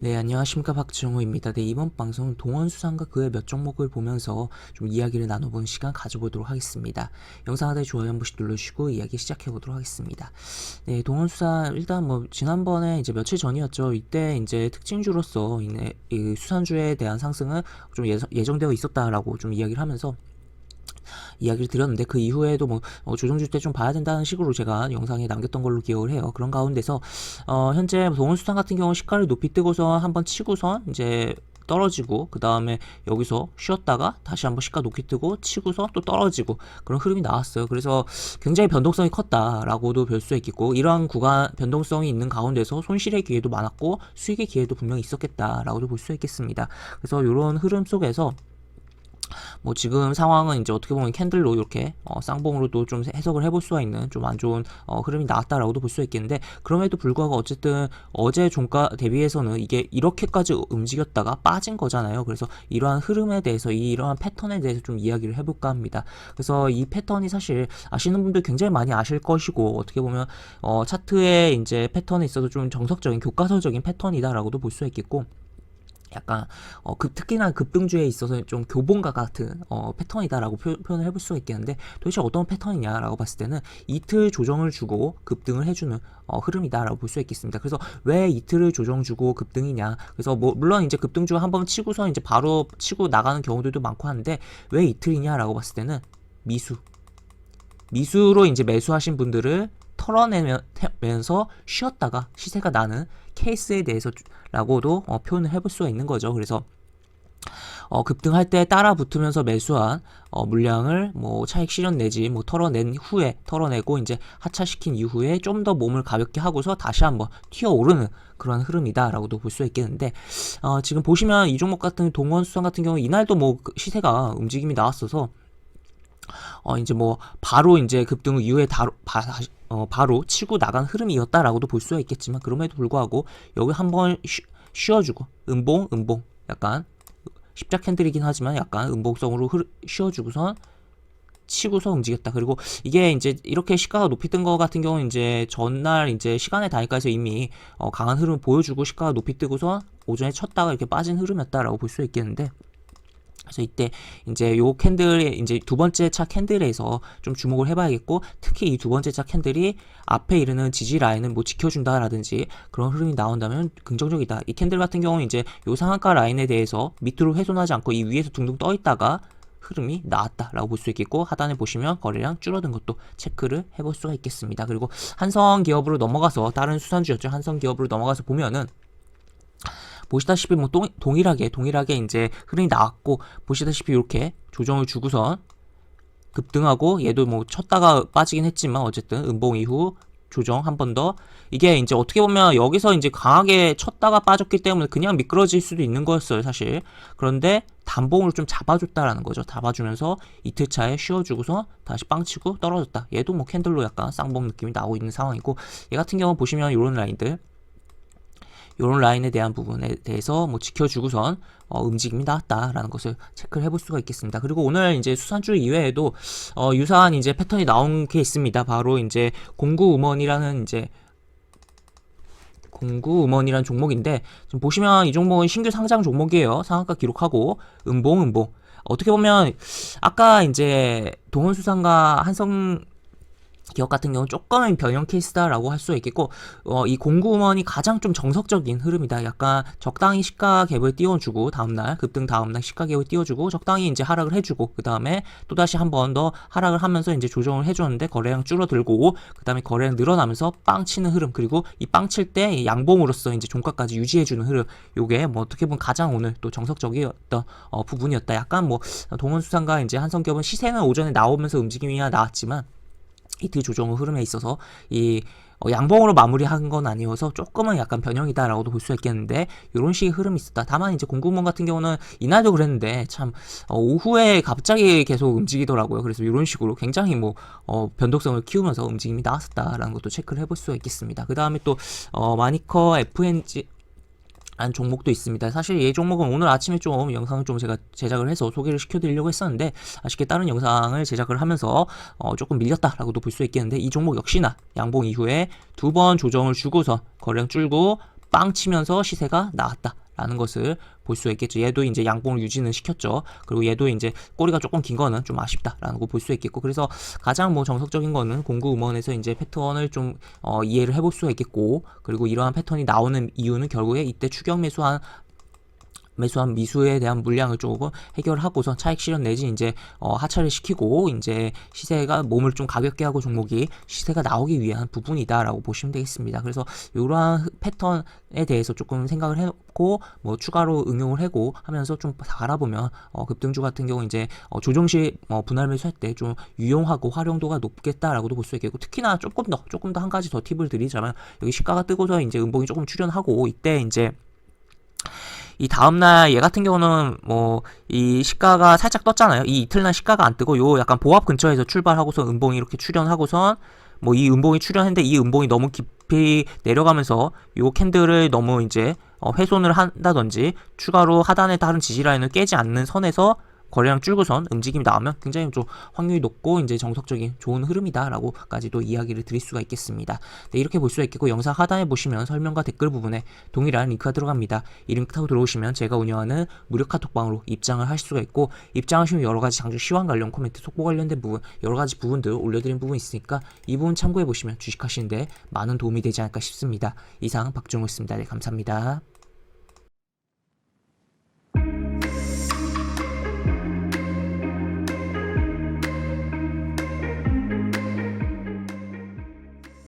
네, 안녕하십니까. 박정호입니다. 네, 이번 방송은 동원수상과 그의 몇 종목을 보면서 좀 이야기를 나눠보는 시간 가져보도록 하겠습니다. 영상 하단에 좋아요 한 번씩 눌러주시고 이야기 시작해보도록 하겠습니다. 네, 동원수상, 일단 지난번에 이제 며칠 전이었죠. 이때 이제 특징주로서 이 수산주에 대한 상승은 좀 예정되어 있었다라고 좀 이야기를 하면서 이야기를 드렸는데, 그 이후에도 조정주 때 좀 봐야 된다는 식으로 제가 영상에 남겼던 걸로 기억을 해요. 그런 가운데서 현재 동원수산 같은 경우 시가를 높이 뜨고서 한번 치고선 이제 떨어지고, 그 다음에 여기서 쉬었다가 다시 한번 시가 높이 뜨고 치고서 또 떨어지고, 그런 흐름이 나왔어요. 그래서 굉장히 변동성이 컸다라고도 볼 수 있겠고, 이러한 구간 변동성이 있는 가운데서 손실의 기회도 많았고 수익의 기회도 분명히 있었겠다라고도 볼 수 있겠습니다. 그래서 이런 흐름 속에서 지금 상황은 이제 어떻게 보면 캔들로 이렇게 쌍봉으로도 좀 해석을 해볼 수가 있는 좀 안 좋은 흐름이 나왔다라고도 볼 수 있겠는데, 그럼에도 불구하고 어쨌든 어제 종가 대비해서는 이게 이렇게까지 움직였다가 빠진 거잖아요. 그래서 이러한 흐름에 대해서, 이러한 패턴에 대해서 좀 이야기를 해볼까 합니다. 그래서 이 패턴이 사실 아시는 분들 굉장히 많이 아실 것이고, 어떻게 보면 차트의 이제 패턴에 있어서 좀 정석적인 교과서적인 패턴이다라고도 볼 수 있겠고, 약간 특히나 급등주에 있어서 좀 교본과 같은 패턴이다라고 표현을 해볼 수가 있겠는데, 도대체 어떤 패턴이냐라고 봤을 때는 이틀 조정을 주고 급등을 해주는 흐름이다라고 볼 수 있겠습니다. 그래서 왜 이틀을 조정 주고 급등이냐? 그래서 물론 이제 급등주가 한번 치고서 이제 바로 치고 나가는 경우들도 많고 하는데, 왜 이틀이냐라고 봤을 때는 미수로 이제 매수하신 분들을 털어내면서 쉬었다가 시세가 나는 케이스에 대해서라고도 표현을 해볼 수가 있는 거죠. 그래서 급등할 때 따라 붙으면서 매수한 물량을 차익 실현 내지 털어내고 이제 하차시킨 이후에 좀 더 몸을 가볍게 하고서 다시 한번 튀어오르는 그런 흐름이다라고도 볼 수 있겠는데, 지금 보시면 이 종목 같은 동원수산 같은 경우 이날도 시세가 움직임이 나왔어서 이제 바로 이제 급등 이후에 바로 치고 나간 흐름이었다라고도 볼 수가 있겠지만, 그럼에도 불구하고 여기 한번 쉬어주고 음봉 약간 십자 캔들이긴 하지만 약간 음봉성으로 쉬어주고선 치고서 움직였다. 그리고 이게 이제 이렇게 시가가 높이 뜬 거 같은 경우는 이제 전날 이제 시간의 단위까지 이미 강한 흐름을 보여주고 시가가 높이 뜨고서 오전에 쳤다가 이렇게 빠진 흐름이었다라고 볼 수 있겠는데, 그래서 이때 이제 요 캔들의 이제 두 번째 차 캔들에서 좀 주목을 해봐야겠고, 특히 이 두 번째 차 캔들이 앞에 이르는 지지 라인을 지켜준다라든지 그런 흐름이 나온다면 긍정적이다. 이 캔들 같은 경우는 이제 요 상한가 라인에 대해서 밑으로 훼손하지 않고 이 위에서 둥둥 떠 있다가 흐름이 나왔다라고 볼 수 있겠고, 하단에 보시면 거래량 줄어든 것도 체크를 해볼 수가 있겠습니다. 그리고 한성기업으로 넘어가서, 다른 수산주였죠. 한성기업으로 넘어가서 보면은 보시다시피 동일하게 이제 흐름이 나왔고, 보시다시피 이렇게 조정을 주고선 급등하고, 얘도 쳤다가 빠지긴 했지만 어쨌든 음봉 이후 조정 한 번 더, 이게 이제 어떻게 보면 여기서 이제 강하게 쳤다가 빠졌기 때문에 그냥 미끄러질 수도 있는 거였어요, 사실. 그런데 단봉으로 좀 잡아줬다라는 거죠. 잡아주면서 이틀차에 쉬어주고서 다시 빵치고 떨어졌다. 얘도 캔들로 약간 쌍봉 느낌이 나오고 있는 상황이고, 얘 같은 경우 보시면 이런 라인들, 이런 라인에 대한 부분에 대해서 지켜주고선 움직임이 나왔다라는 것을 체크를 해볼 수가 있겠습니다. 그리고 오늘 이제 수산주 이외에도 유사한 이제 패턴이 나온 게 있습니다. 바로 이제 공구음원이라는 종목인데, 지금 보시면 이 종목은 신규 상장 종목이에요. 상한가 기록하고 음봉. 어떻게 보면 아까 이제 동원수산과 한성 기업 같은 경우는 조금은 변형 케이스다라고 할 수 있겠고, 이 공구먼이 가장 좀 정석적인 흐름이다. 약간 적당히 시가 갭을 띄워주고, 급등 다음날 시가 갭을 띄워주고, 적당히 이제 하락을 해주고, 그 다음에 또다시 한 번 더 하락을 하면서 이제 조정을 해줬는데 거래량 줄어들고, 그 다음에 거래량 늘어나면서 빵 치는 흐름, 그리고 이 빵 칠 때 양봉으로서 이제 종가까지 유지해주는 흐름, 요게 어떻게 보면 가장 오늘 또 정석적이었던 부분이었다. 약간 동원수산과 이제 한성기업은 시세는 오전에 나오면서 움직임이 나왔지만, 이틀 조정 흐름에 있어서 이 양봉으로 마무리한 건 아니어서 조금은 약간 변형이다라고도 볼 수 있겠는데, 이런 식의 흐름이 있었다. 다만 이제 공구먼 같은 경우는 이날도 그랬는데 참 오후에 갑자기 계속 움직이더라고요. 그래서 이런 식으로 굉장히 변동성을 키우면서 움직임이 나왔었다라는 것도 체크를 해볼 수가 있겠습니다. 그 다음에 또 마니커 FNG 한 종목도 있습니다. 사실 이 종목은 오늘 아침에 좀 영상을 좀 제가 제작을 해서 소개를 시켜드리려고 했었는데, 아쉽게 다른 영상을 제작을 하면서 조금 밀렸다라고도 볼 수 있겠는데, 이 종목 역시나 양봉 이후에 두 번 조정을 주고서 거래량 줄고 빵 치면서 시세가 나왔다라는 것을 볼 수 있겠죠. 얘도 이제 양봉을 유지는 시켰죠. 그리고 얘도 이제 꼬리가 조금 긴 거는 좀 아쉽다라는 거 볼 수 있겠고, 그래서 가장 뭐 정석적인 거는 공구 음원에서 이제 패턴을 좀 이해를 해볼 수가 있겠고, 그리고 이러한 패턴이 나오는 이유는 결국에 이때 추격 매수한 미수에 대한 물량을 조금 해결하고서 차익 실현 내지 이제 하차를 시키고 이제 시세가 몸을 좀 가볍게 하고 종목이 시세가 나오기 위한 부분이다라고 보시면 되겠습니다. 그래서 이러한 패턴에 대해서 조금 생각을 해놓고 뭐 추가로 응용을 하고 하면서 좀 알아보면 급등주 같은 경우 이제 조정 시 분할 매수할 때 좀 유용하고 활용도가 높겠다라고도 볼 수 있겠고, 특히나 조금 더 한 가지 더 팁을 드리자면, 여기 시가가 뜨고서 이제 음봉이 조금 출현하고 이때 이제 이 다음날 얘 같은 경우는 뭐 이 시가가 살짝 떴잖아요. 이 이틀날 시가가 안 뜨고 요 약간 보합 근처에서 출발하고서 음봉이 이렇게 출현하고선 뭐 이 음봉이 출현했는데 이 음봉이 너무 깊이 내려가면서 요 캔들을 너무 이제 훼손을 한다든지 추가로 하단에 다른 지지라인을 깨지 않는 선에서 거래량 줄고선 움직임이 나오면 굉장히 좀 확률이 높고 이제 정석적인 좋은 흐름이다라고까지도 이야기를 드릴 수가 있겠습니다. 네, 이렇게 볼 수가 있겠고, 영상 하단에 보시면 설명과 댓글 부분에 동일한 링크가 들어갑니다. 이 링크 타고 들어오시면 제가 운영하는 무료 카톡방으로 입장을 하실 수가 있고, 입장하시면 여러가지 장중 시황 관련 코멘트, 속보 관련된 부분, 여러가지 부분들 올려드린 부분 있으니까 이 부분 참고해보시면 주식하시는데 많은 도움이 되지 않을까 싶습니다. 이상 박종우였습니다. 네, 감사합니다.